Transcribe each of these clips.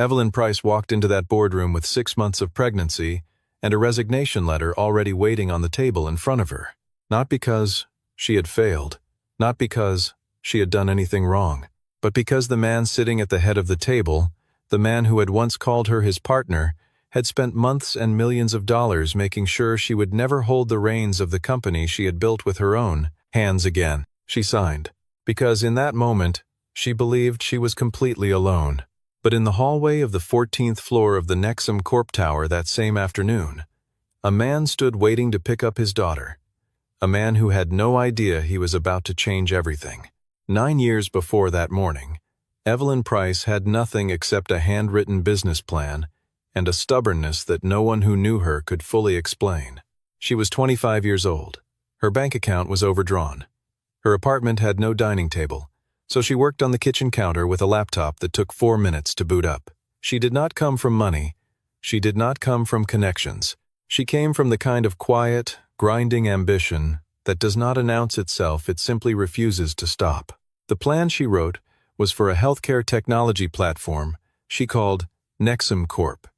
Evelyn Price walked into that boardroom with 6 months of pregnancy and a resignation letter already waiting on the table in front of her. Not because she had failed, not because she had done anything wrong, but because the man sitting at the head of the table, the man who had once called her his partner, had spent months and millions of dollars making sure she would never hold the reins of the company she had built with her own hands again. She signed, because in that moment, she believed she was completely alone. But in the hallway of the 14th floor of the Nexum Corp Tower that same afternoon, a man stood waiting to pick up his daughter. A man who had no idea he was about to change everything. 9 years before that morning, Evelyn Price had nothing except a handwritten business plan and a stubbornness that no one who knew her could fully explain. She was 25 years old. Her bank account was overdrawn. Her apartment had no dining table, so she worked on the kitchen counter with a laptop that took 4 minutes to boot up. She did not come from money. She did not come from connections. She came from the kind of quiet, grinding ambition that does not announce itself, it simply refuses to stop. The plan she wrote was for a healthcare technology platform she called Nexum Corp.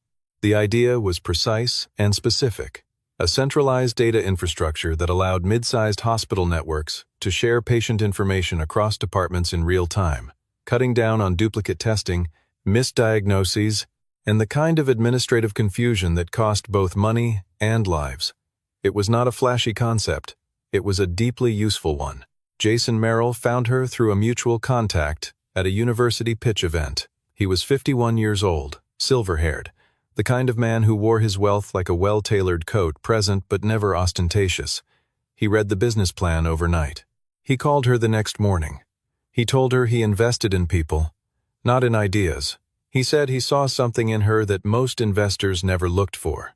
The idea was precise and specific, a centralized data infrastructure that allowed mid-sized hospital networks to share patient information across departments in real time, cutting down on duplicate testing, misdiagnoses, and the kind of administrative confusion that cost both money and lives. It was not a flashy concept. It was a deeply useful one. Jason Merrill found her through a mutual contact at a university pitch event. He was 51 years old, silver-haired, the kind of man who wore his wealth like a well-tailored coat, present but never ostentatious. He read the business plan overnight. He called her the next morning. He told her he invested in people, not in ideas. He said he saw something in her that most investors never looked for: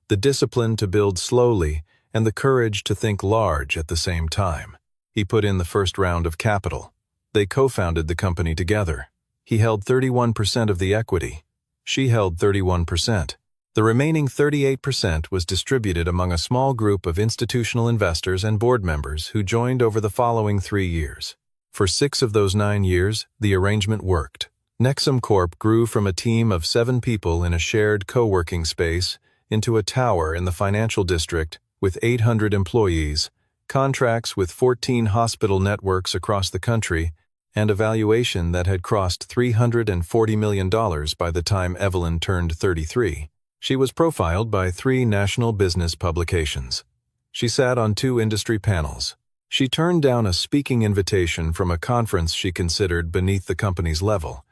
the discipline to build slowly and the courage to think large at the same time. He put in the first round of capital. They co-founded the company together. He held 31% of the equity. She held 31%. The remaining 38% was distributed among a small group of institutional investors and board members who joined over the following 3 years. For 6 of those 9 years, the arrangement worked. Nexum Corp grew from a team of 7 people in a shared co-working space into a tower in the financial district with 800 employees, contracts with 14 hospital networks across the country, and a valuation that had crossed $340 million by the time Evelyn turned 33. She was profiled by 3 national business publications. She sat on 2 industry panels. She turned down a speaking invitation from a conference she considered beneath the company's level,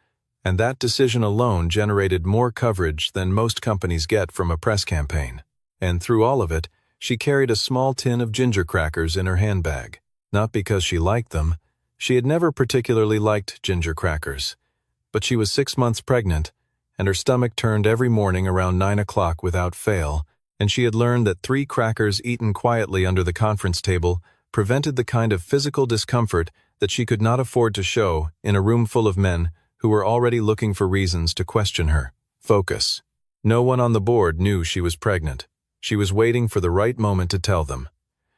and that decision alone generated more coverage than most companies get from a press campaign. And through all of it, she carried a small tin of ginger crackers in her handbag. Not because she liked them. She had never particularly liked ginger crackers. But she was 6 months pregnant, and her stomach turned every morning around 9 o'clock without fail, and she had learned that 3 crackers eaten quietly under the conference table prevented the kind of physical discomfort that she could not afford to show in a room full of men who were already looking for reasons to question her. Focus. No one on the board knew she was pregnant. She was waiting for the right moment to tell them.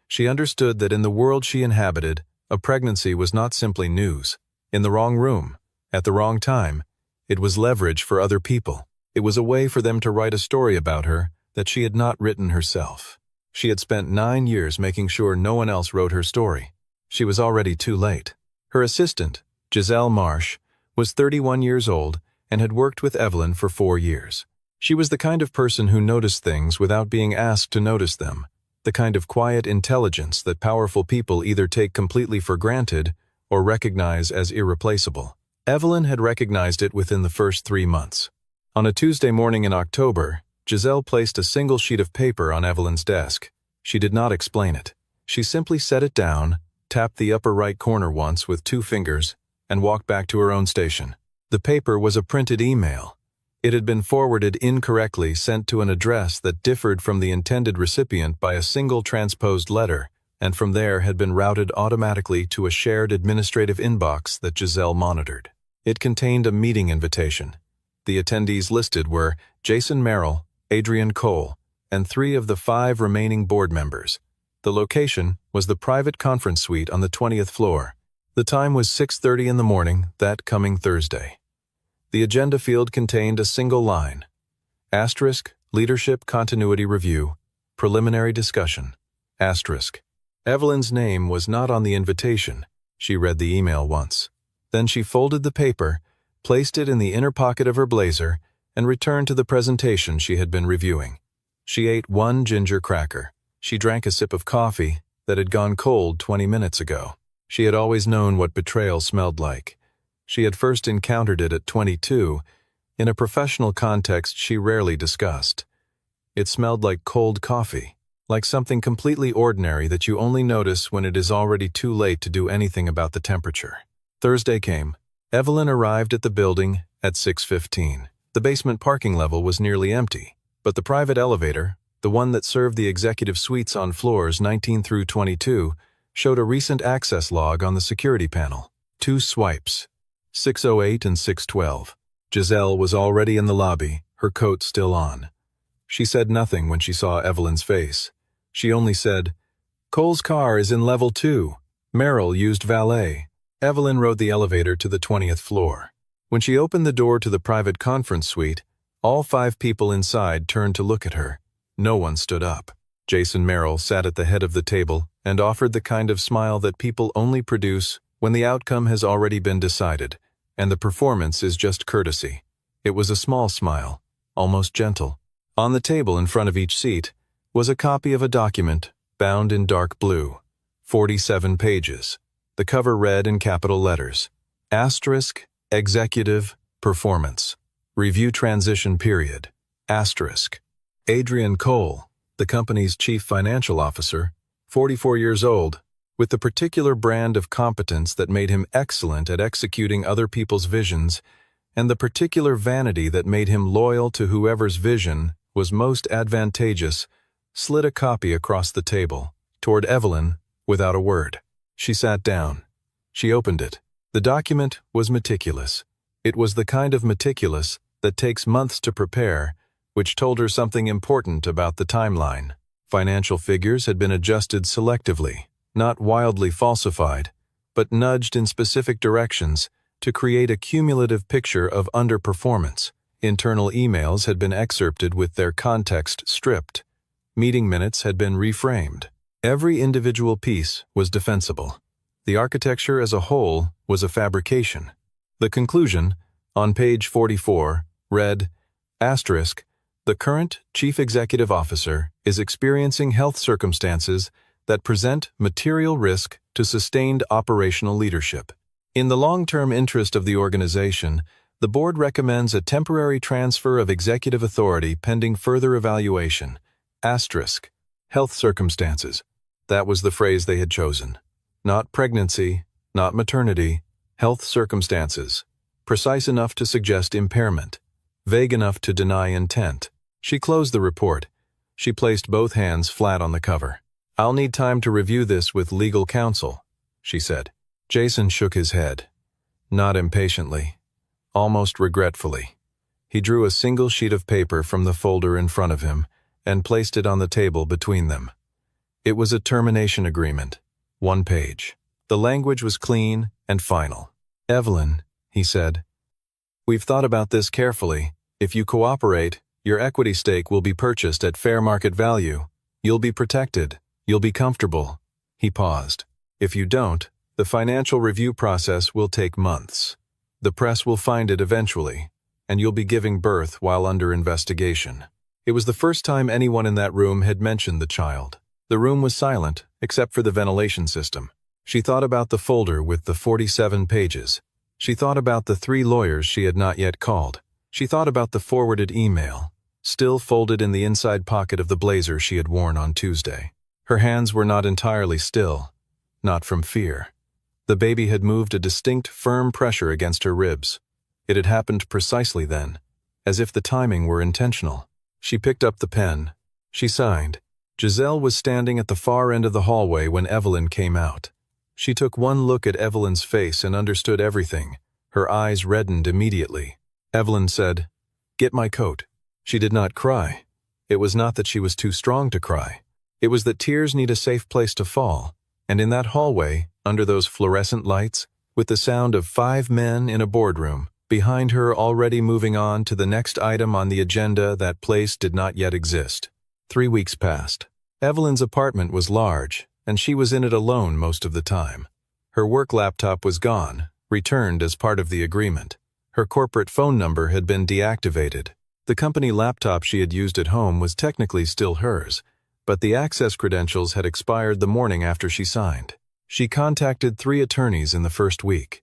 She understood that in the world she inhabited, a pregnancy was not simply news. In the wrong room, at the wrong time, it was leverage for other people. It was a way for them to write a story about her that she had not written herself. She had spent 9 years making sure no one else wrote her story. She was already too late. Her assistant, Giselle Marsh, was 31 years old and had worked with Evelyn for 4 years. She was the kind of person who noticed things without being asked to notice them, the kind of quiet intelligence that powerful people either take completely for granted or recognize as irreplaceable. Evelyn had recognized it within the first 3 months. On a Tuesday morning in October, Giselle placed a single sheet of paper on Evelyn's desk. She did not explain it. She simply set it down, tapped the upper right corner once with 2 fingers, and walked back to her own station. The paper was a printed email. It had been forwarded incorrectly, sent to an address that differed from the intended recipient by a single transposed letter, and from there had been routed automatically to a shared administrative inbox that Giselle monitored. It contained a meeting invitation. The attendees listed were Jason Merrill, Adrian Cole, and 3 of the 5 remaining board members. The location was the private conference suite on the 20th floor. The time was 6:30 in the morning that coming Thursday. The agenda field contained a single line. Asterisk, Leadership Continuity Review, Preliminary Discussion. Asterisk. Evelyn's name was not on the invitation. She read the email once. Then she folded the paper, placed it in the inner pocket of her blazer, and returned to the presentation she had been reviewing. She ate one ginger cracker. She drank a sip of coffee that had gone cold 20 minutes ago. She had always known what betrayal smelled like. She had first encountered it at 22. In a professional context she rarely discussed. It smelled like cold coffee, like something completely ordinary that you only notice when it is already too late to do anything about the temperature. Thursday came. Evelyn arrived at the building at 6:15. The basement parking level was nearly empty, but the private elevator, the one that served the executive suites on floors 19 through 22, showed a recent access log on the security panel. 2 swipes. 6:08 and 6:12. Giselle was already in the lobby, her coat still on. She said nothing when she saw Evelyn's face. She only said, "Cole's car is in level 2. Merrill used valet." Evelyn rode the elevator to the 20th floor. When she opened the door to the private conference suite, all 5 people inside turned to look at her. No one stood up. Jason Merrill sat at the head of the table and offered the kind of smile that people only produce when the outcome has already been decided, and the performance is just courtesy. It was a small smile, almost gentle. On the table in front of each seat was a copy of a document bound in dark blue, 47 pages. The cover read in capital letters, Asterisk, Executive, Performance, Review Transition Period, Asterisk. Adrian Cole, the company's chief financial officer, 44 years old, with the particular brand of competence that made him excellent at executing other people's visions, and the particular vanity that made him loyal to whoever's vision was most advantageous, slid a copy across the table, toward Evelyn, without a word. She sat down. She opened it. The document was meticulous. It was the kind of meticulous that takes months to prepare, which told her something important about the timeline. Financial figures had been adjusted selectively, not wildly falsified, but nudged in specific directions to create a cumulative picture of underperformance. Internal emails had been excerpted with their context stripped. Meeting minutes had been reframed. Every individual piece was defensible. The architecture as a whole was a fabrication. The conclusion, on page 44, read, Asterisk, the current Chief Executive Officer is experiencing health circumstances that present material risk to sustained operational leadership. In the long-term interest of the organization, the board recommends a temporary transfer of executive authority pending further evaluation. Asterisk, health circumstances. That was the phrase they had chosen. Not pregnancy, not maternity, health circumstances. Precise enough to suggest impairment. Vague enough to deny intent. She closed the report. She placed both hands flat on the cover. "I'll need time to review this with legal counsel," she said. Jason shook his head. Not impatiently. Almost regretfully. He drew a single sheet of paper from the folder in front of him and placed it on the table between them. It was a termination agreement. 1 page. The language was clean and final. "Evelyn," he said, "we've thought about this carefully. If you cooperate, your equity stake will be purchased at fair market value. You'll be protected. You'll be comfortable." He paused. "If you don't, the financial review process will take months. The press will find it eventually, and you'll be giving birth while under investigation." It was the first time anyone in that room had mentioned the child. The room was silent, except for the ventilation system. She thought about the folder with the 47 pages. She thought about the 3 lawyers she had not yet called. She thought about the forwarded email, still folded in the inside pocket of the blazer she had worn on Tuesday. Her hands were not entirely still, not from fear. The baby had moved a distinct, firm pressure against her ribs. It had happened precisely then, as if the timing were intentional. She picked up the pen. She signed. Giselle was standing at the far end of the hallway when Evelyn came out. She took one look at Evelyn's face and understood everything. Her eyes reddened immediately. Evelyn said, "Get my coat." She did not cry. It was not that she was too strong to cry. It was that tears need a safe place to fall, and in that hallway, under those fluorescent lights, with the sound of 5 men in a boardroom, behind her already moving on to the next item on the agenda. That place did not yet exist. 3 weeks passed. Evelyn's apartment was large, and she was in it alone most of the time. Her work laptop was gone, returned as part of the agreement. Her corporate phone number had been deactivated. The company laptop she had used at home was technically still hers, but the access credentials had expired the morning after she signed. She contacted 3 attorneys in the first week.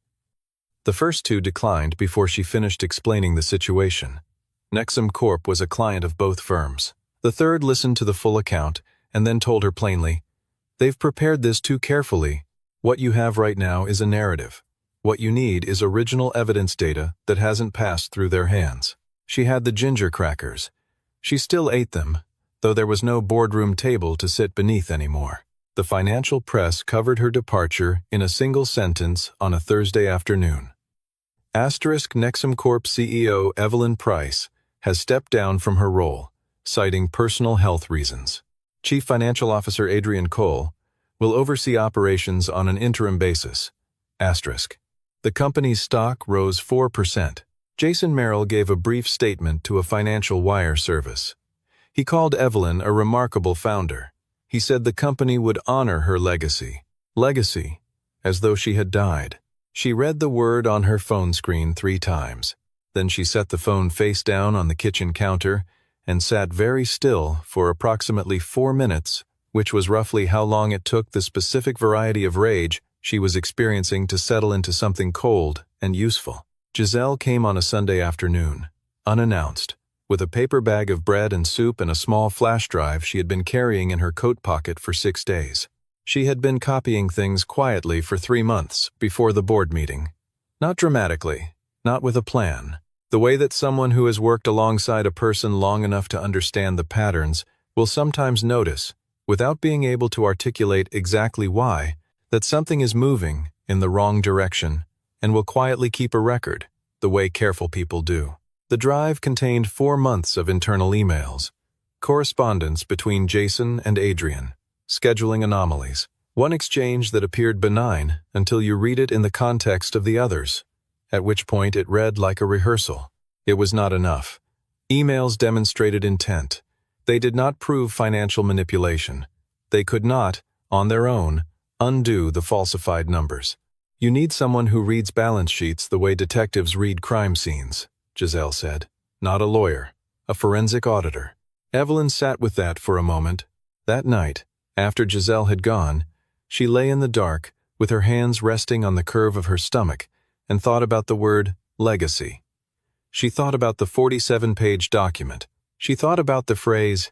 The first 2 declined before she finished explaining the situation. Nexum Corp was a client of both firms. The third listened to the full account and then told her plainly, "They've prepared this too carefully. What you have right now is a narrative. What you need is original evidence data that hasn't passed through their hands." She had the ginger crackers. She still ate them, though there was no boardroom table to sit beneath anymore. The financial press covered her departure in a single sentence on a Thursday afternoon. Nexum Corp CEO Evelyn Price has stepped down from her role, citing personal health reasons. Chief Financial Officer Adrian Cole will oversee operations on an interim basis. The company's stock rose 4%. Jason Merrill gave a brief statement to a Financial Wire service. He called Evelyn a remarkable founder. He said the company would honor her legacy. Legacy, as though she had died. She read the word on her phone screen 3 times. Then she set the phone face down on the kitchen counter and sat very still for approximately 4 minutes, which was roughly how long it took the specific variety of rage she was experiencing to settle into something cold and useful. Giselle came on a Sunday afternoon, unannounced, with a paper bag of bread and soup and a small flash drive she had been carrying in her coat pocket for 6 days. She had been copying things quietly for 3 months before the board meeting. Not dramatically, not with a plan. The way that someone who has worked alongside a person long enough to understand the patterns will sometimes notice, without being able to articulate exactly why, that something is moving in the wrong direction, and will quietly keep a record, the way careful people do. The drive contained 4 months of internal emails, correspondence between Jason and Adrian, scheduling anomalies, one exchange that appeared benign until you read it in the context of the others, at which point it read like a rehearsal. It was not enough. Emails demonstrated intent. They did not prove financial manipulation. They could not, on their own, undo the falsified numbers. You need someone who reads balance sheets the way detectives read crime scenes, Giselle said. Not a lawyer, a forensic auditor. Evelyn sat with that for a moment. That night, after Giselle had gone, she lay in the dark with her hands resting on the curve of her stomach and thought about the word legacy. She thought about the 47-page document. She thought about the phrase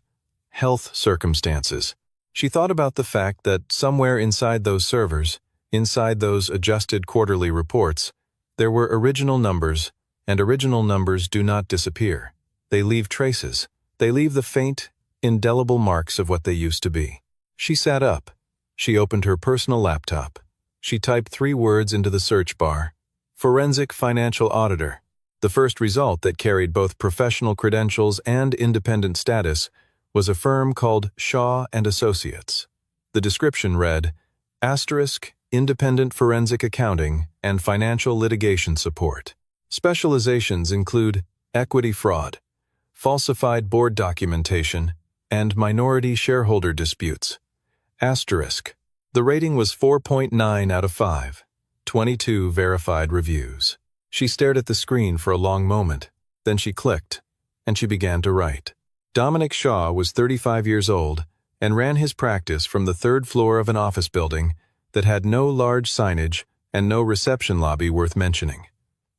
health circumstances. She thought about the fact that somewhere inside those servers, inside those adjusted quarterly reports, there were original numbers, and original numbers do not disappear. They leave traces. They leave the faint, indelible marks of what they used to be. She sat up. She opened her personal laptop. She typed 3 words into the search bar. Forensic Financial Auditor. The first result that carried both professional credentials and independent status was a firm called Shaw & Associates. The description read, Independent Forensic Accounting and Financial Litigation Support. Specializations include equity fraud, falsified board documentation, and minority shareholder disputes. The rating was 4.9 out of 5. 22 verified reviews. She stared at the screen for a long moment. Then she clicked, and she began to write. Dominic Shaw was 35 years old and ran his practice from the 3rd floor of an office building that had no large signage and no reception lobby worth mentioning.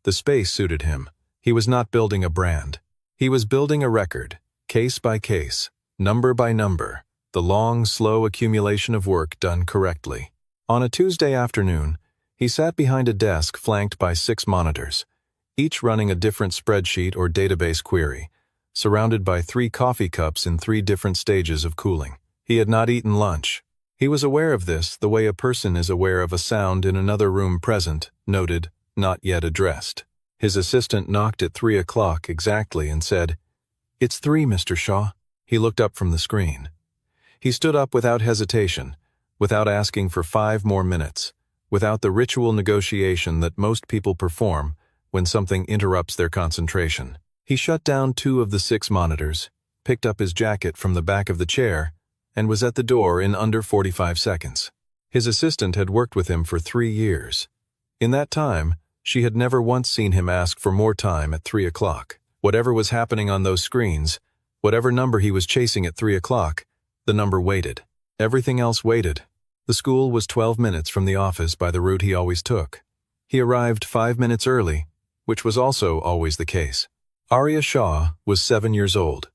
The space suited him. He was not building a brand. He was building a record, case by case, number by number, the long, slow accumulation of work done correctly. On a Tuesday afternoon, he sat behind a desk flanked by 6 monitors, each running a different spreadsheet or database query, surrounded by 3 coffee cups in 3 different stages of cooling. He had not eaten lunch. He was aware of this the way a person is aware of a sound in another room present, noted, not yet addressed. His assistant knocked at 3 o'clock exactly and said, "It's 3, Mr. Shaw." He looked up from the screen. He stood up without hesitation, without asking for 5 more minutes, without the ritual negotiation that most people perform when something interrupts their concentration. He shut down 2 of the 6 monitors, picked up his jacket from the back of the chair, and was at the door in under 45 seconds. His assistant had worked with him for 3 years. In that time, she had never once seen him ask for more time at 3 o'clock. Whatever was happening on those screens, whatever number he was chasing at 3 o'clock, the number waited. Everything else waited. The school was 12 minutes from the office by the route he always took. He arrived 5 minutes early, which was also always the case. Arya Shaw was 7 years old.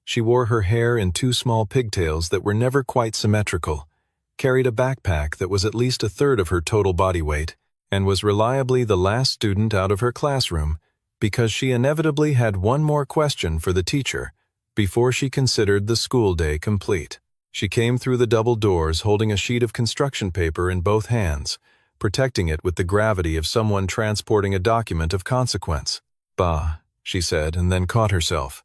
She wore her hair in 2 small pigtails that were never quite symmetrical, carried a backpack that was at least a third of her total body weight, and was reliably the last student out of her classroom because she inevitably had one more question for the teacher before she considered the school day complete. She came through the double doors holding a sheet of construction paper in both hands, protecting it with the gravity of someone transporting a document of consequence. "Bah," she said, and then caught herself,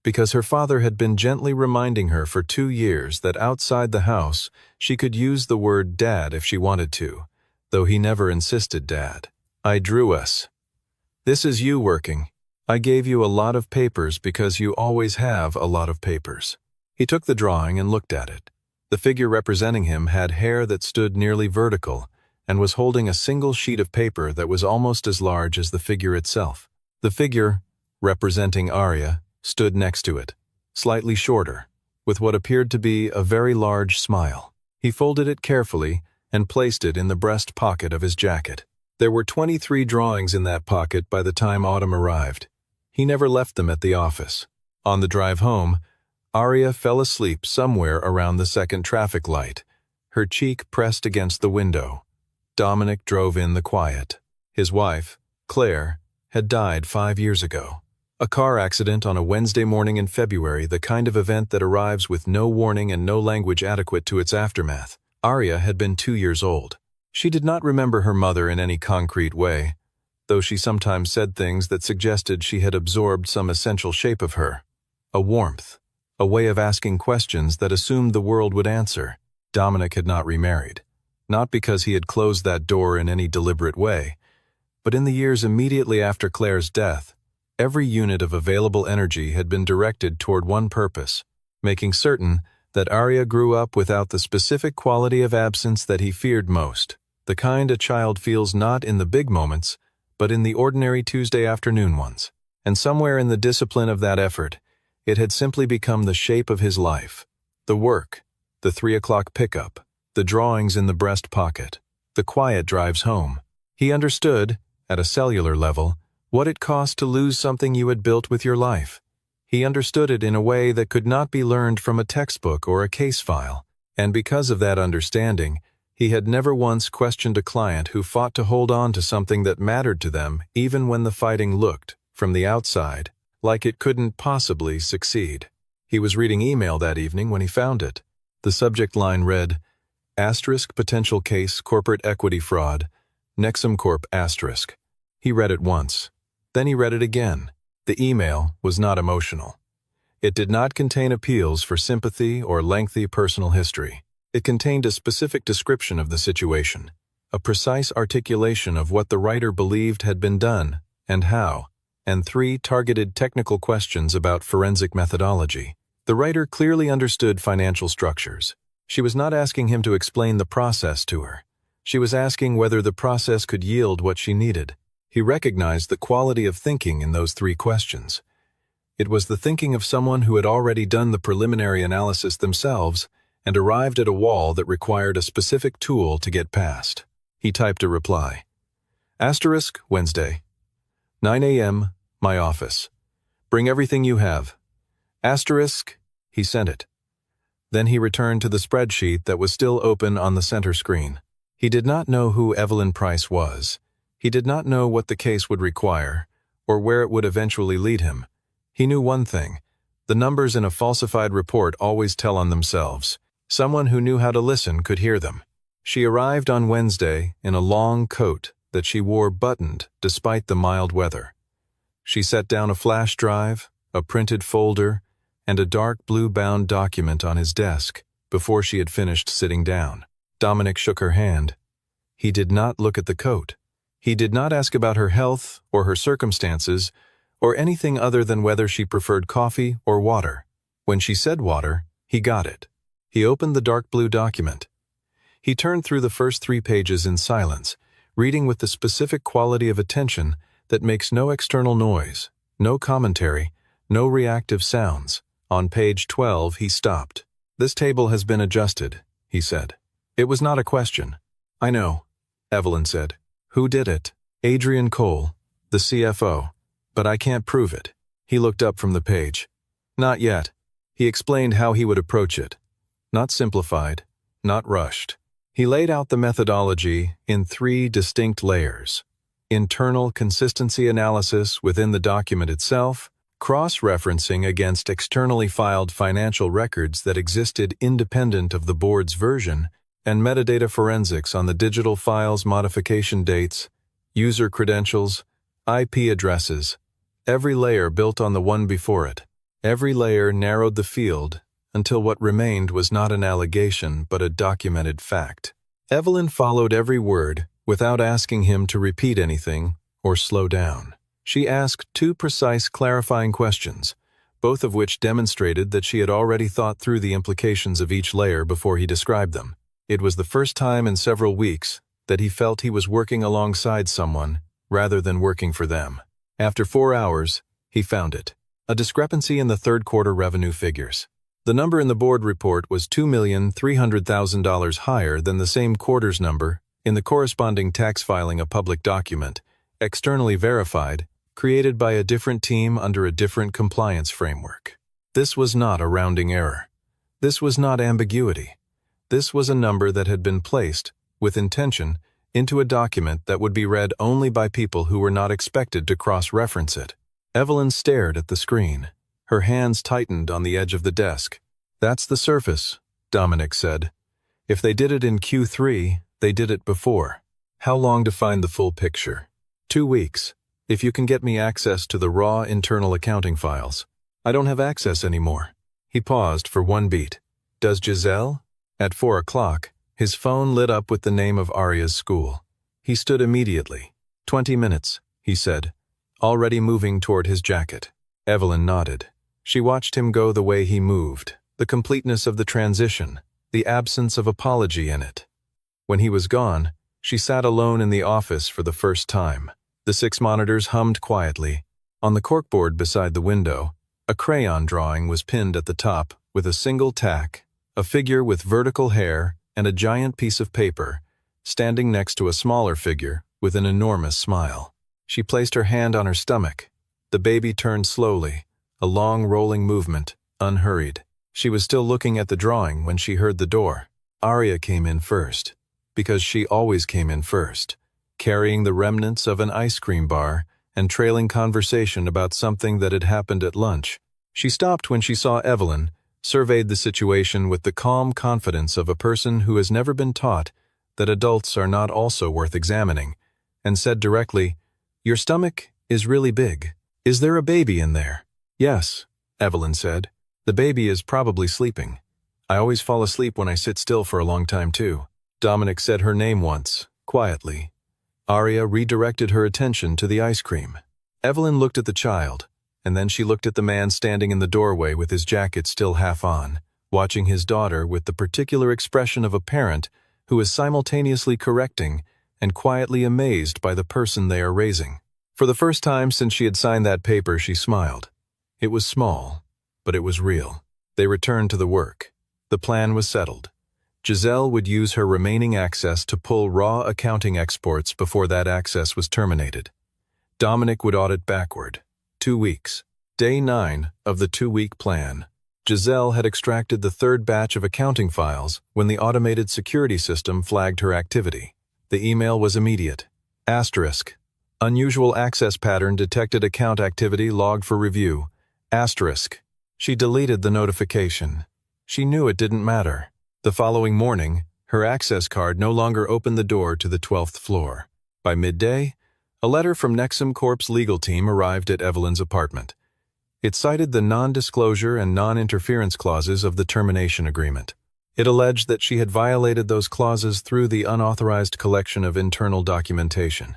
because her father had been gently reminding her for 2 years that outside the house she could use the word dad if she wanted to, though he never insisted dad. "I drew us. This is you working. I gave you a lot of papers because you always have a lot of papers." He took the drawing and looked at it. The figure representing him had hair that stood nearly vertical and was holding a single sheet of paper that was almost as large as the figure itself. The figure, representing Arya, stood next to it, slightly shorter, with what appeared to be a very large smile. He folded it carefully and placed it in the breast pocket of his jacket. There were 23 drawings in that pocket by the time autumn arrived. He never left them at the office. On the drive home, Arya fell asleep somewhere around the second traffic light, her cheek pressed against the window. Dominic drove in the quiet. His wife, Claire, had died 5 years ago. A car accident on a Wednesday morning in February, the kind of event that arrives with no warning and no language adequate to its aftermath. Arya had been 2 years old. She did not remember her mother in any concrete way, though she sometimes said things that suggested she had absorbed some essential shape of her. A warmth, a way of asking questions that assumed the world would answer. Dominic had not remarried, not because he had closed that door in any deliberate way, but in the years immediately after Claire's death, every unit of available energy had been directed toward one purpose, making certain that Arya grew up without the specific quality of absence that he feared most, the kind a child feels not in the big moments, but in the ordinary Tuesday afternoon ones. And somewhere in the discipline of that effort, it had simply become the shape of his life. The work, the 3 o'clock pickup, the drawings in the breast pocket, the quiet drives home. He understood, at a cellular level, what it cost to lose something you had built with your life. He understood it in a way that could not be learned from a textbook or a case file, and because of that understanding, he had never once questioned a client who fought to hold on to something that mattered to them even when the fighting looked, from the outside, like it couldn't possibly succeed. He was reading email that evening when he found it. The subject line read, "Asterisk potential case corporate equity fraud, Nexum Corp asterisk." He read it once. Then he read it again. The email was not emotional. It did not contain appeals for sympathy or lengthy personal history. It contained a specific description of the situation, a precise articulation of what the writer believed had been done and how, and 3 targeted technical questions about forensic methodology. The writer clearly understood financial structures. She was not asking him to explain the process to her. She was asking whether the process could yield what she needed. He recognized the quality of thinking in those 3 questions. It was the thinking of someone who had already done the preliminary analysis themselves and arrived at a wall that required a specific tool to get past. He typed a reply. Asterisk, Wednesday. 9 a.m., my office. Bring everything you have. Asterisk, he sent it. Then he returned to the spreadsheet that was still open on the center screen. He did not know who Evelyn Price was. He did not know what the case would require, or where it would eventually lead him. He knew one thing. The numbers in a falsified report always tell on themselves. Someone who knew how to listen could hear them. She arrived on Wednesday in a long coat that she wore buttoned despite the mild weather. She set down a flash drive, a printed folder, and a dark blue-bound document on his desk before she had finished sitting down. Dominic shook her hand. He did not look at the coat. He did not ask about her health or her circumstances or anything other than whether she preferred coffee or water. When she said water, he got it. He opened the dark blue document. He turned through the first 3 pages in silence, reading with the specific quality of attention that makes no external noise, no commentary, no reactive sounds. On page 12, he stopped. "This table has been adjusted," he said. It was not a question. "I know," Evelyn said. "Who did it?" "Adrian Cole, the CFO. But I can't prove it." He looked up from the page. "Not yet." He explained how he would approach it. Not simplified, not rushed. He laid out the methodology in 3 distinct layers: internal consistency analysis within the document itself, cross-referencing against externally filed financial records that existed independent of the board's version, and metadata forensics on the digital files, modification dates, user credentials, IP addresses. Every layer built on the one before it. Every layer narrowed the field until what remained was not an allegation but a documented fact. Evelyn followed every word without asking him to repeat anything or slow down. She asked 2 precise clarifying questions, both of which demonstrated that she had already thought through the implications of each layer before he described them. It was the first time in several weeks that he felt he was working alongside someone rather than working for them. After 4 hours, he found it. A discrepancy in the third quarter revenue figures. The number in the board report was $2,300,000 higher than the same quarter's number in the corresponding tax filing, a public document, externally verified, created by a different team under a different compliance framework. This was not a rounding error. This was not ambiguity. This was a number that had been placed, with intention, into a document that would be read only by people who were not expected to cross-reference it. Evelyn stared at the screen. Her hands tightened on the edge of the desk. "That's the surface," Dominic said. "If they did it in Q3, they did it before. How long to find the full picture?" 2 weeks. If you can get me access to the raw internal accounting files. I don't have access anymore." He paused for 1 beat. "Does Giselle?" At 4 o'clock, his phone lit up with the name of Aria's school. He stood immediately. 20 minutes, he said, already moving toward his jacket. Evelyn nodded. She watched him go the way he moved, the completeness of the transition, the absence of apology in it. When he was gone, she sat alone in the office for the first time. The 6 monitors hummed quietly. On the corkboard beside the window, a crayon drawing was pinned at the top with a single tack, a figure with vertical hair and a giant piece of paper, standing next to a smaller figure with an enormous smile. She placed her hand on her stomach. The baby turned slowly, a long rolling movement, unhurried. She was still looking at the drawing when she heard the door. Aria came in first, because she always came in first, carrying the remnants of an ice cream bar and trailing conversation about something that had happened at lunch. She stopped when she saw Evelyn, surveyed the situation with the calm confidence of a person who has never been taught that adults are not also worth examining, and said directly, "Your stomach is really big. Is there a baby in there?" "Yes," Evelyn said. "The baby is probably sleeping. I always fall asleep when I sit still for a long time too." Dominic said her name once, quietly. Aria redirected her attention to the ice cream. Evelyn looked at the child, and then she looked at the man standing in the doorway with his jacket still half on, watching his daughter with the particular expression of a parent who is simultaneously correcting and quietly amazed by the person they are raising. For the first time since she had signed that paper, she smiled. It was small, but it was real. They returned to the work. The plan was settled. Giselle would use her remaining access to pull raw accounting exports before that access was terminated. Dominic would audit backward. 2 weeks. Day 9 of the 2-week plan. Giselle had extracted the 3rd batch of accounting files when the automated security system flagged her activity. The email was immediate. Asterisk. Unusual access pattern detected, account activity logged for review. Asterisk. She deleted the notification. She knew it didn't matter. The following morning, her access card no longer opened the door to the 12th floor. By midday, a letter from Nexum Corp's legal team arrived at Evelyn's apartment. It cited the non-disclosure and non-interference clauses of the termination agreement. It alleged that she had violated those clauses through the unauthorized collection of internal documentation.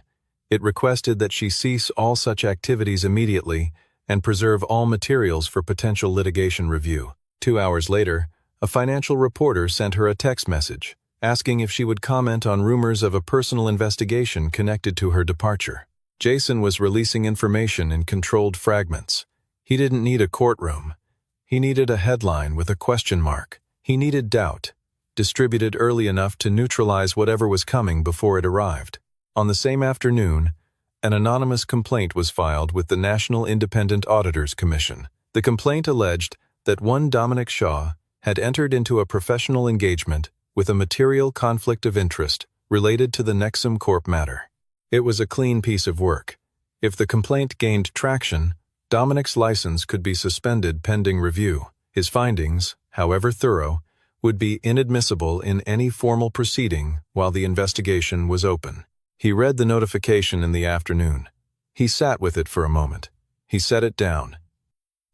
It requested that she cease all such activities immediately and preserve all materials for potential litigation review. 2 hours later, a financial reporter sent her a text message, asking if she would comment on rumors of a personal investigation connected to her departure. Jason was releasing information in controlled fragments. He didn't need a courtroom. He needed a headline with a question mark. He needed doubt, distributed early enough to neutralize whatever was coming before it arrived. On the same afternoon, an anonymous complaint was filed with the National Independent Auditors Commission. The complaint alleged that one Dominic Shaw had entered into a professional engagement with a material conflict of interest related to the Nexum Corp matter. It was a clean piece of work. If the complaint gained traction, Dominic's license could be suspended pending review. His findings, however thorough, would be inadmissible in any formal proceeding while the investigation was open. He read the notification in the afternoon. He sat with it for a moment. He set it down.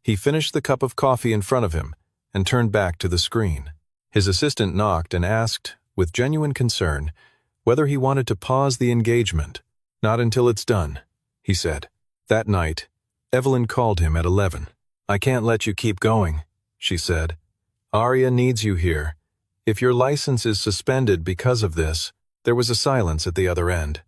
He finished the cup of coffee in front of him and turned back to the screen. His assistant knocked and asked, with genuine concern, whether he wanted to pause the engagement. "Not until it's done," he said. That night, Evelyn called him at 11. "I can't let you keep going," she said. "Aria needs you here. If your license is suspended because of this." There was a silence at the other end.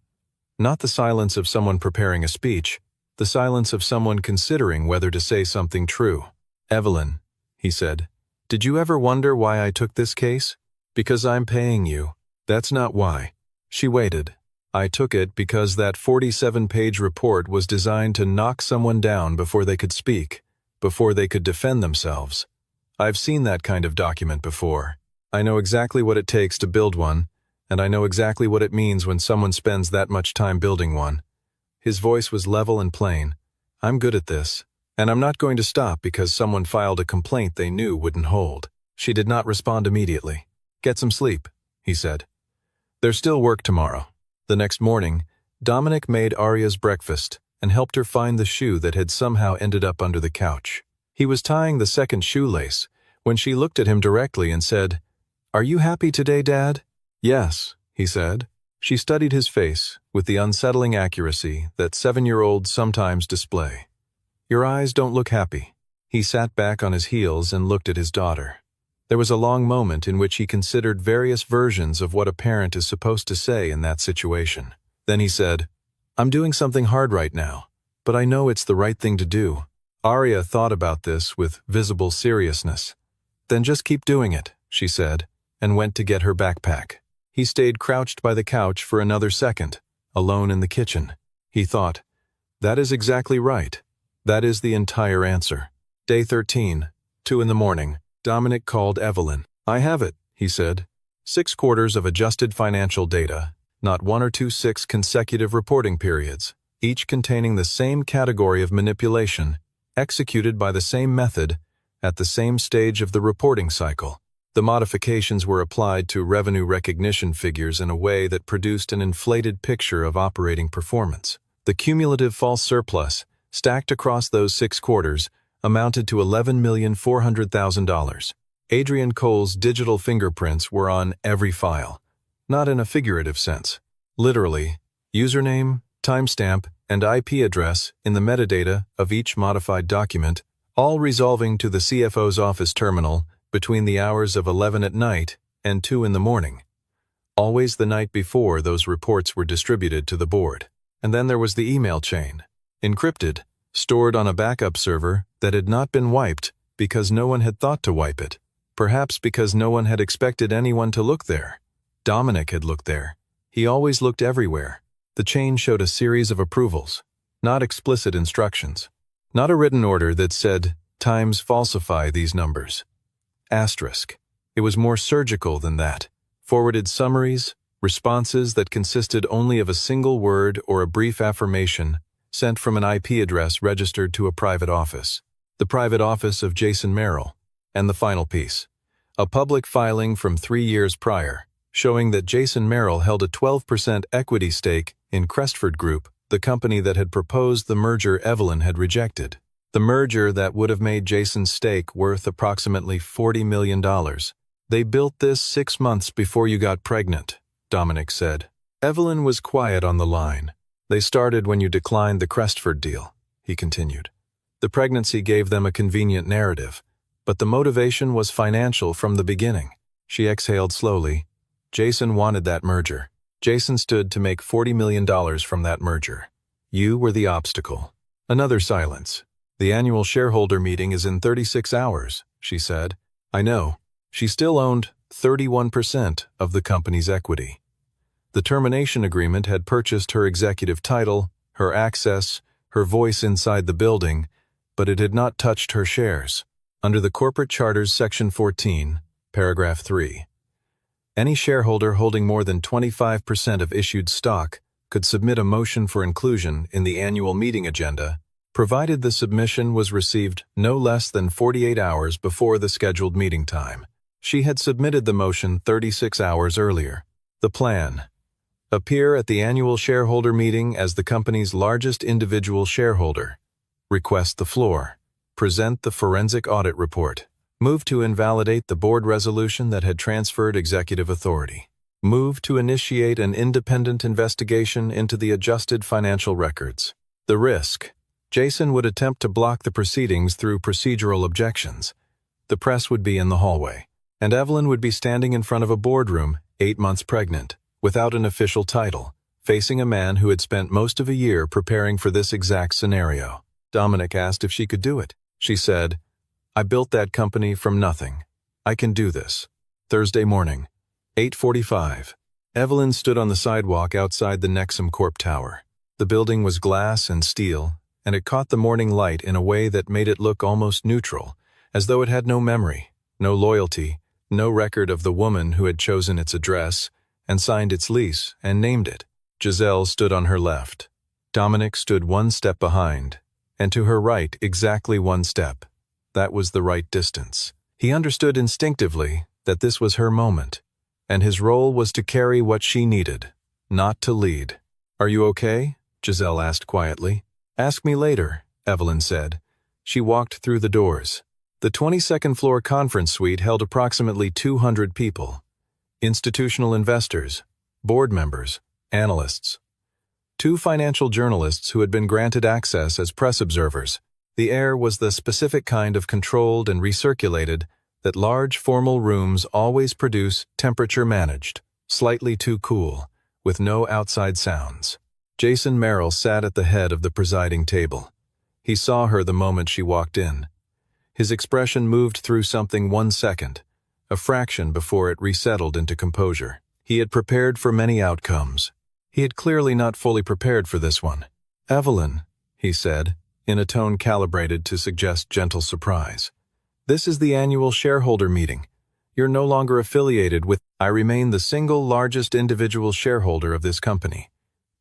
Not the silence of someone preparing a speech, the silence of someone considering whether to say something true. "Evelyn," he said, "did you ever wonder why I took this case? Because I'm paying you. That's not why." She waited. "I took it because that 47-page report was designed to knock someone down before they could speak, before they could defend themselves. I've seen that kind of document before. I know exactly what it takes to build one, and I know exactly what it means when someone spends that much time building one." His voice was level and plain. "I'm good at this, and I'm not going to stop because someone filed a complaint they knew wouldn't hold." She did not respond immediately. "Get some sleep," he said. "There's still work tomorrow." The next morning, Dominic made Aria's breakfast and helped her find the shoe that had somehow ended up under the couch. He was tying the second shoelace when she looked at him directly and said, "Are you happy today, Dad?" "Yes," he said. She studied his face with the unsettling accuracy that 7-year-olds sometimes display. "Your eyes don't look happy." He sat back on his heels and looked at his daughter. There was a long moment in which he considered various versions of what a parent is supposed to say in that situation. Then he said, "I'm doing something hard right now, but I know it's the right thing to do." Aria thought about this with visible seriousness. "Then just keep doing it," she said, and went to get her backpack. He stayed crouched by the couch for another second, alone in the kitchen. He thought, that is exactly right. That is the entire answer. Day 13, 2 a.m. Dominic called Evelyn. "I have it," he said. 6 quarters of adjusted financial data, not 1 or 2 6 consecutive reporting periods, each containing the same category of manipulation, executed by the same method, at the same stage of the reporting cycle. The modifications were applied to revenue recognition figures in a way that produced an inflated picture of operating performance. The cumulative false surplus, stacked across those 6 quarters, amounted to $11,400,000. Adrian Cole's digital fingerprints were on every file, not in a figurative sense. Literally, username, timestamp, and IP address in the metadata of each modified document, all resolving to the CFO's office terminal between the hours of 11 at night and 2 in the morning. Always the night before those reports were distributed to the board. And then there was the email chain, encrypted, stored on a backup server that had not been wiped because no one had thought to wipe it, perhaps because no one had expected anyone to look there. Dominic had looked there. He always looked everywhere. The chain showed a series of approvals, not explicit instructions, not a written order that said, "Times falsify these numbers." Asterisk. It was more surgical than that. Forwarded summaries, responses that consisted only of a single word or a brief affirmation sent from an IP address registered to a private office. The private office of Jason Merrill. And the final piece. A public filing from 3 years prior, showing that Jason Merrill held a 12% equity stake in Crestford Group, the company that had proposed the merger Evelyn had rejected. The merger that would have made Jason's stake worth approximately $40 million. "They built this 6 months before you got pregnant," Dominic said. Evelyn was quiet on the line. They started when you declined the Crestford deal, he continued. The pregnancy gave them a convenient narrative, but the motivation was financial from the beginning. She exhaled slowly. Jason wanted that merger. Jason stood to make $40 million from that merger. You were the obstacle. Another silence. The annual shareholder meeting is in 36 hours, she said. I know. She still owned 31% of the company's equity. The termination agreement had purchased her executive title, her access, her voice inside the building, but it had not touched her shares. Under the corporate charter's Section 14, Paragraph 3, any shareholder holding more than 25% of issued stock could submit a motion for inclusion in the annual meeting agenda, provided the submission was received no less than 48 hours before the scheduled meeting time. She had submitted the motion 36 hours earlier. The plan: appear at the annual shareholder meeting as the company's largest individual shareholder. Request the floor. Present the forensic audit report. Move to invalidate the board resolution that had transferred executive authority. Move to initiate an independent investigation into the adjusted financial records. The risk: Jason would attempt to block the proceedings through procedural objections. The press would be in the hallway, and Evelyn would be standing in front of a boardroom, 8 months pregnant, without an official title, facing a man who had spent most of a year preparing for this exact scenario. Dominic asked if she could do it. She said, I built that company from nothing. I can do this. Thursday morning, 8:45. Evelyn stood on the sidewalk outside the Nexum Corp Tower. The building was glass and steel, and it caught the morning light in a way that made it look almost neutral, as though it had no memory, no loyalty, no record of the woman who had chosen its address and signed its lease and named it. Giselle stood on her left. Dominic stood one step behind, and to her right exactly one step. That was the right distance. He understood instinctively that this was her moment, and his role was to carry what she needed, not to lead. Are you okay? Giselle asked quietly. Ask me later, Evelyn said. She walked through the doors. The 22nd floor conference suite held approximately 200 people. Institutional investors, board members, analysts. 2 financial journalists who had been granted access as press observers. The air was the specific kind of controlled and recirculated that large formal rooms always produce temperature managed, slightly too cool, with no outside sounds. Jason Merrill sat at the head of the presiding table. He saw her the moment she walked in. His expression moved through something 1 second, a fraction before it resettled into composure. He had prepared for many outcomes. He had clearly not fully prepared for this one. Evelyn, he said, in a tone calibrated to suggest gentle surprise. This is the annual shareholder meeting. You're no longer affiliated with. I remain the single largest individual shareholder of this company.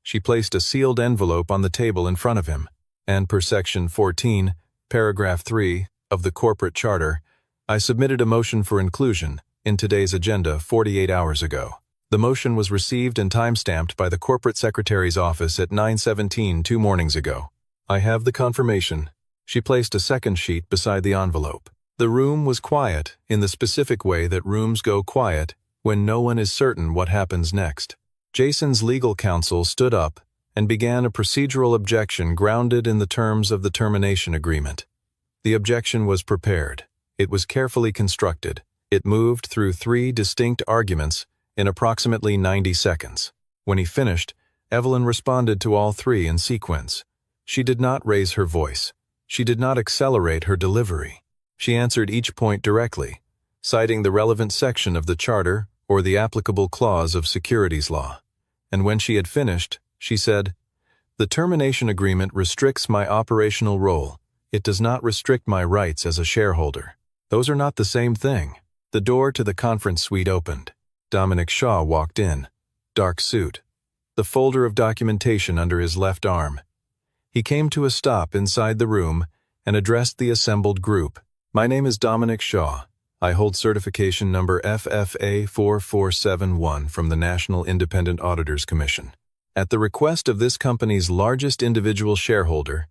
She placed a sealed envelope on the table in front of him, and per Section 14, Paragraph 3 of the corporate charter, I submitted a motion for inclusion in today's agenda 48 hours ago. The motion was received and timestamped by the corporate secretary's office at 9:17 2 mornings ago. I have the confirmation. She placed a second sheet beside the envelope. The room was quiet in the specific way that rooms go quiet when no one is certain what happens next. Jason's legal counsel stood up and began a procedural objection grounded in the terms of the termination agreement. The objection was prepared. It was carefully constructed. It moved through 3 distinct arguments in approximately 90 seconds. When he finished, Evelyn responded to all 3 in sequence. She did not raise her voice. She did not accelerate her delivery. She answered each point directly, citing the relevant section of the charter or the applicable clause of securities law. And when she had finished, she said, "The termination agreement restricts my operational role. It does not restrict my rights as a shareholder. Those are not the same thing." The door to the conference suite opened. Dominic Shaw walked in, dark suit, the folder of documentation under his left arm. He came to a stop inside the room and addressed the assembled group. My name is Dominic Shaw. I hold certification number FFA 4471 from the National Independent Auditors Commission. At the request of this company's largest individual shareholder,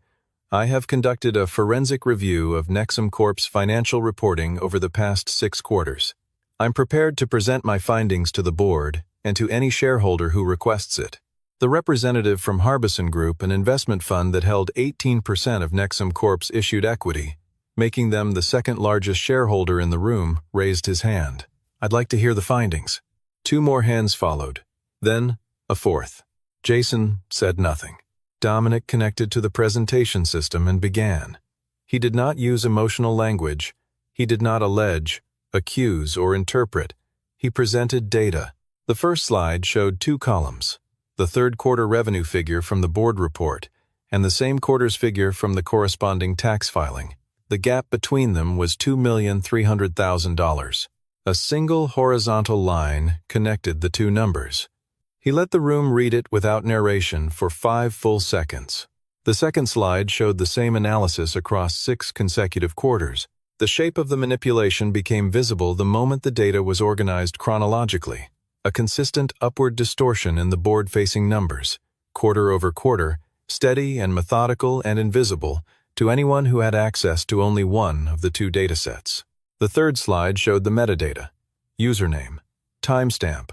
I have conducted a forensic review of Nexum Corp's financial reporting over the past 6 quarters. I'm prepared to present my findings to the board and to any shareholder who requests it. The representative from Harbison Group, an investment fund that held 18% of Nexum Corp's issued equity, making them the second largest shareholder in the room, raised his hand. "I'd like to hear the findings." 2 more hands followed. Then, a fourth. Jason said nothing. Dominic connected to the presentation system and began. He did not use emotional language. He did not allege, accuse, or interpret. He presented data. The first slide showed 2 columns, the third quarter revenue figure from the board report and the same quarter's figure from the corresponding tax filing. The gap between them was $2,300,000. A single horizontal line connected the 2 numbers. He let the room read it without narration for 5 full seconds. The second slide showed the same analysis across 6 consecutive quarters. The shape of the manipulation became visible the moment the data was organized chronologically. A consistent upward distortion in the board-facing numbers, quarter over quarter, steady and methodical and invisible to anyone who had access to only one of the 2 datasets. The third slide showed the metadata: username, timestamp,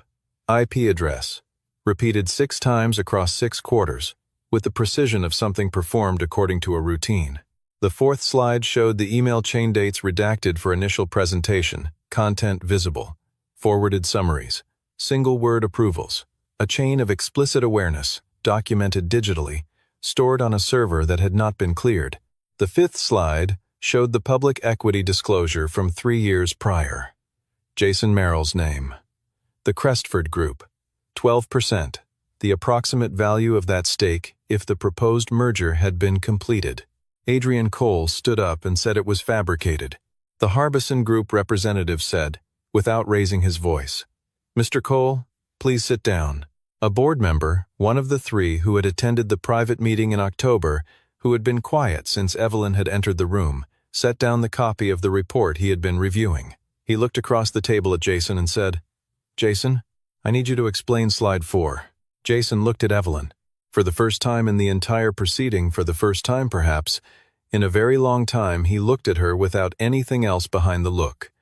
IP address, repeated 6 times across 6 quarters, with the precision of something performed according to a routine. The fourth slide showed the email chain dates redacted for initial presentation, content visible, forwarded summaries, single-word approvals, a chain of explicit awareness, documented digitally, stored on a server that had not been cleared. The fifth slide showed the public equity disclosure from 3 years prior. Jason Merrill's name. The Crestford Group. 12%, the approximate value of that stake if the proposed merger had been completed. Adrian Cole stood up and said it was fabricated. The Harbison Group representative said, without raising his voice, "Mr. Cole, please sit down." A board member, one of the 3 who had attended the private meeting in October, who had been quiet since Evelyn had entered the room, set down the copy of the report he had been reviewing. He looked across the table at Jason and said, "Jason, I need you to explain slide 4. Jason looked at Evelyn. For the first time in the entire proceeding, for the first time perhaps, in a very long time, he looked at her without anything else behind the look.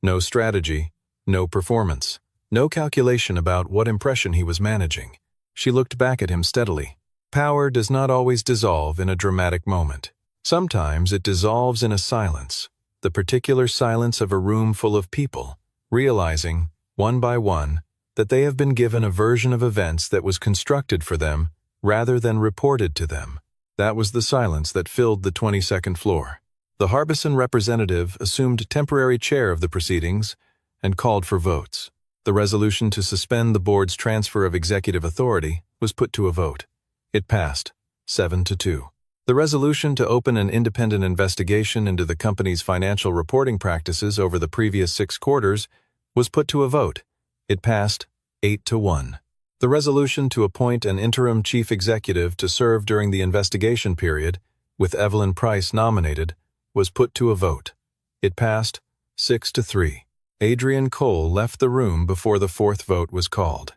No strategy, no performance, no calculation about what impression he was managing. She looked back at him steadily. Power does not always dissolve in a dramatic moment. Sometimes it dissolves in a silence, the particular silence of a room full of people, realizing, one by one, that they have been given a version of events that was constructed for them rather than reported to them. That was the silence that filled the 22nd floor. The Harbison representative assumed temporary chair of the proceedings and called for votes. The resolution to suspend the board's transfer of executive authority was put to a vote. It passed, 7-2. The resolution to open an independent investigation into the company's financial reporting practices over the previous 6 quarters was put to a vote. It passed, 8-1. The resolution to appoint an interim chief executive to serve during the investigation period, with Evelyn Price nominated, was put to a vote. It passed, 6-3. Adrian Cole left the room before the 4th vote was called.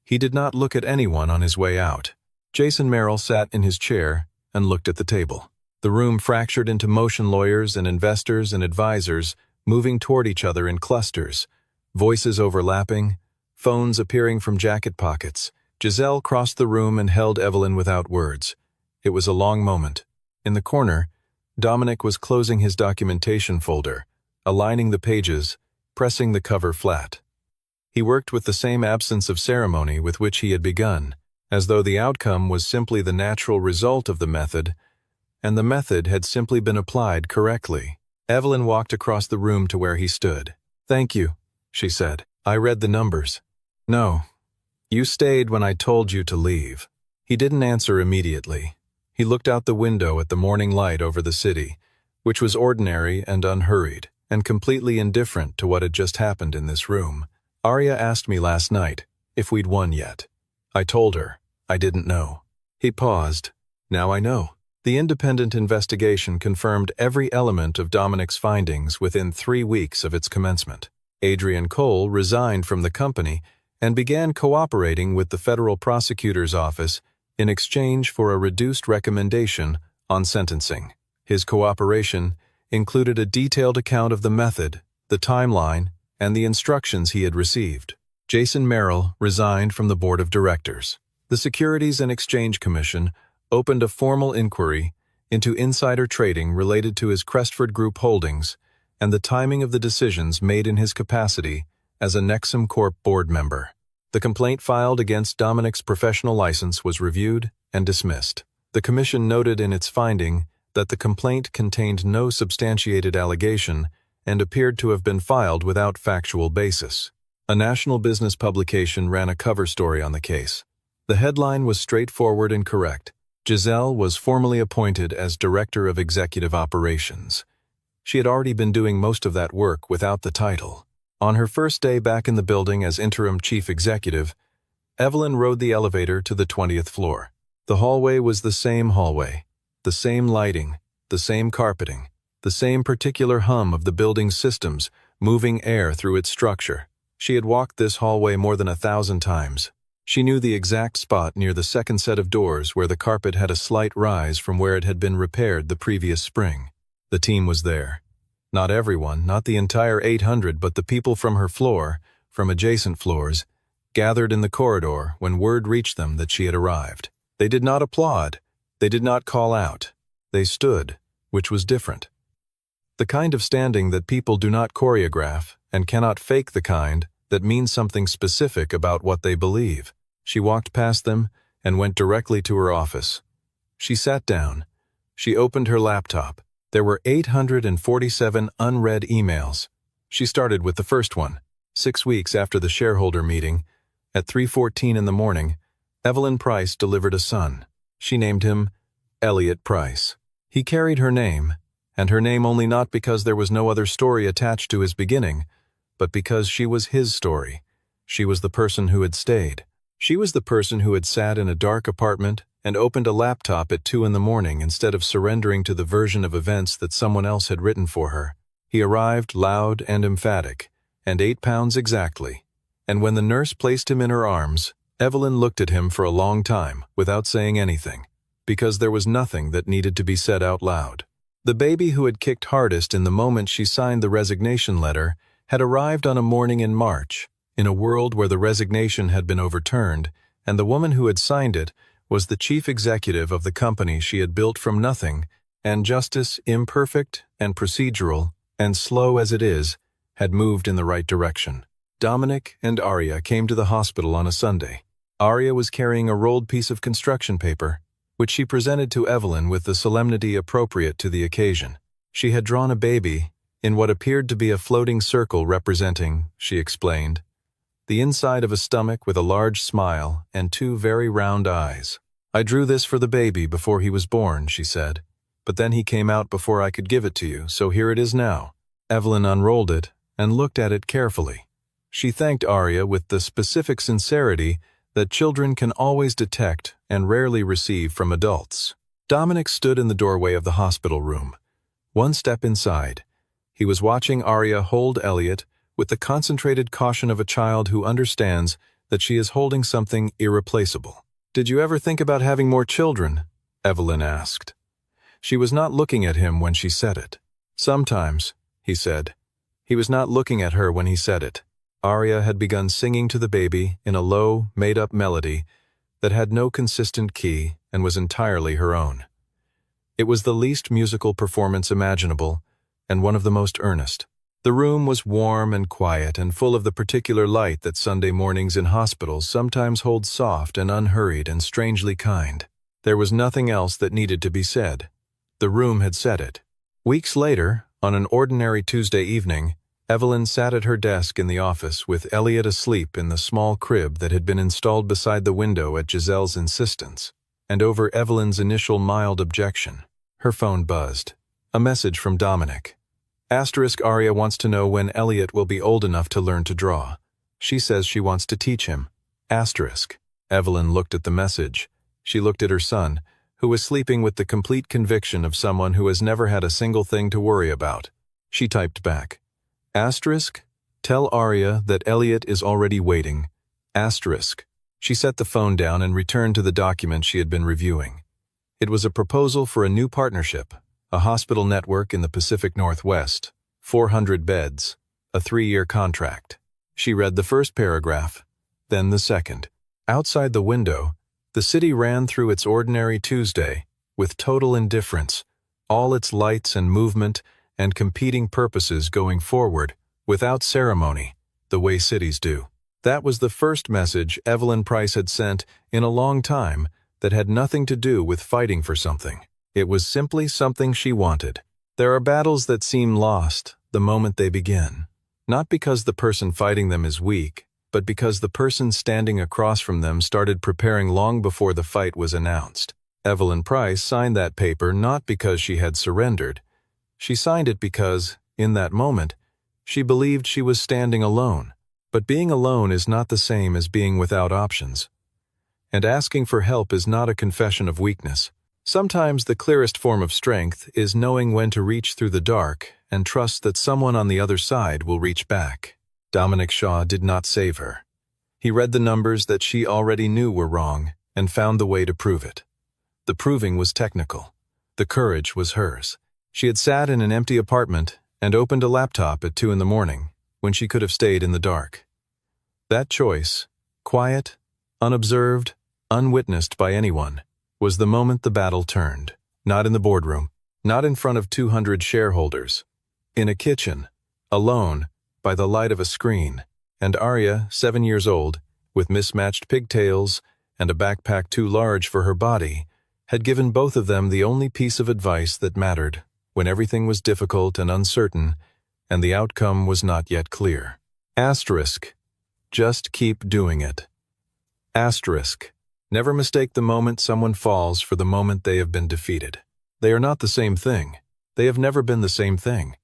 He did not look at anyone on his way out. Jason Merrill sat in his chair and looked at the table. The room fractured into motion lawyers and investors and advisors moving toward each other in clusters, voices overlapping, phones appearing from jacket pockets. Giselle crossed the room and held Evelyn without words. It was a long moment. In the corner, Dominic was closing his documentation folder, aligning the pages, pressing the cover flat. He worked with the same absence of ceremony with which he had begun, as though the outcome was simply the natural result of the method, and the method had simply been applied correctly. Evelyn walked across the room to where he stood. "Thank you," she said. "I read the numbers." "No. You stayed when I told you to leave." He didn't answer immediately. He looked out the window at the morning light over the city, which was ordinary and unhurried, and completely indifferent to what had just happened in this room. "Arya asked me last night if we'd won yet. I told her I didn't know." He paused. "Now I know." The independent investigation confirmed every element of Dominic's findings within 3 weeks of its commencement. Adrian Cole resigned from the company and began cooperating with the federal prosecutor's office in exchange for a reduced recommendation on sentencing. His cooperation included a detailed account of the method, the timeline, and the instructions he had received. Jason Merrill resigned from the board of directors. The Securities and Exchange Commission opened a formal inquiry into insider trading related to his Crestford Group holdings and the timing of the decisions made in his capacity as a Nexum Corp board member. The complaint filed against Dominic's professional license was reviewed and dismissed. The commission noted in its finding that the complaint contained no substantiated allegation and appeared to have been filed without factual basis. A national business publication ran a cover story on the case. The headline was straightforward and correct. Giselle was formally appointed as Director of Executive Operations. She had already been doing most of that work without the title. On her first day back in the building as interim chief executive, Evelyn rode the elevator to the 20th floor. The hallway was the same hallway, the same lighting, the same carpeting, the same particular hum of the building's systems moving air through its structure. She had walked this hallway more than 1,000 times. She knew the exact spot near the second set of doors where the carpet had a slight rise from where it had been repaired the previous spring. The team was there. Not everyone, not the entire 800, but the people from her floor, from adjacent floors, gathered in the corridor when word reached them that she had arrived. They did not applaud. They did not call out. They stood, which was different. The kind of standing that people do not choreograph and cannot fake, the kind that means something specific about what they believe. She walked past them and went directly to her office. She sat down. She opened her laptop. There were 847 unread emails. She started with the first one. 6 weeks after the shareholder meeting, at 3:14 in the morning, Evelyn Price delivered a son. She named him Elliot Price. He carried her name, and her name only not because there was no other story attached to his beginning, but because she was his story. She was the person who had stayed. She was the person who had sat in a dark apartment and opened a laptop at 2 in the morning instead of surrendering to the version of events that someone else had written for her. He arrived loud and emphatic, and 8 pounds exactly. And when the nurse placed him in her arms, Evelyn looked at him for a long time without saying anything, because there was nothing that needed to be said out loud. The baby who had kicked hardest in the moment she signed the resignation letter had arrived on a morning in March, in a world where the resignation had been overturned, and the woman who had signed it was the chief executive of the company she had built from nothing, and justice, imperfect and procedural, and slow as it is, had moved in the right direction. Dominic and Arya came to the hospital on a Sunday. Arya was carrying a rolled piece of construction paper, which she presented to Evelyn with the solemnity appropriate to the occasion. She had drawn a baby in what appeared to be a floating circle representing, she explained, the inside of a stomach with a large smile and 2 very round eyes. I drew this for the baby before he was born, she said, but then he came out before I could give it to you, so here it is now. Evelyn unrolled it and looked at it carefully. She thanked Arya with the specific sincerity that children can always detect and rarely receive from adults. Dominic stood in the doorway of the hospital room. 1 step inside. He was watching Arya hold Elliot with the concentrated caution of a child who understands that she is holding something irreplaceable. Did you ever think about having more children? Evelyn asked. She was not looking at him when she said it. Sometimes, he said. He was not looking at her when he said it. Arya had begun singing to the baby in a low, made-up melody that had no consistent key and was entirely her own. It was the least musical performance imaginable and one of the most earnest. The room was warm and quiet and full of the particular light that Sunday mornings in hospitals sometimes hold soft and unhurried and strangely kind. There was nothing else that needed to be said. The room had said it. Weeks later, on an ordinary Tuesday evening, Evelyn sat at her desk in the office with Elliot asleep in the small crib that had been installed beside the window at Giselle's insistence, and over Evelyn's initial mild objection. Her phone buzzed. A message from Dominic. Arya wants to know when Elliot will be old enough to learn to draw. She says she wants to teach him. Evelyn looked at the message. She looked at her son, who was sleeping with the complete conviction of someone who has never had a single thing to worry about. She typed back. Tell Arya that Elliot is already waiting. She set the phone down and returned to the document she had been reviewing. It was a proposal for a new partnership, a hospital network in the Pacific Northwest, 400 beds, a 3-year contract. She read the first paragraph, then the second. Outside the window, The city ran through its ordinary Tuesday with total indifference, all its lights and movement and competing purposes going forward without ceremony, the way cities do. That was the first message Evelyn Price had sent in a long time that had nothing to do with fighting for something. It was simply something she wanted. There are battles that seem lost the moment they begin, not because the person fighting them is weak, but because the person standing across from them started preparing long before the fight was announced. Evelyn Price signed that paper not because she had surrendered. She signed it because, in that moment, she believed she was standing alone. But being alone is not the same as being without options. And asking for help is not a confession of weakness. Sometimes the clearest form of strength is knowing when to reach through the dark and trust that someone on the other side will reach back. Dominic Shaw did not save her. He read the numbers that she already knew were wrong and found the way to prove it. The proving was technical. The courage was hers. She had sat in an empty apartment and opened a laptop at 2 a.m. when she could have stayed in the dark. That choice, quiet, unobserved, unwitnessed by anyone, was the moment the battle turned. Not in the boardroom, not in front of 200 shareholders. In a kitchen, alone, by the light of a screen, and Arya, 7 years old, with mismatched pigtails and a backpack too large for her body, had given both of them the only piece of advice that mattered when everything was difficult and uncertain and the outcome was not yet clear. Asterisk. Just keep doing it. Asterisk. Never mistake the moment someone falls for the moment they have been defeated. They are not the same thing. They have never been the same thing.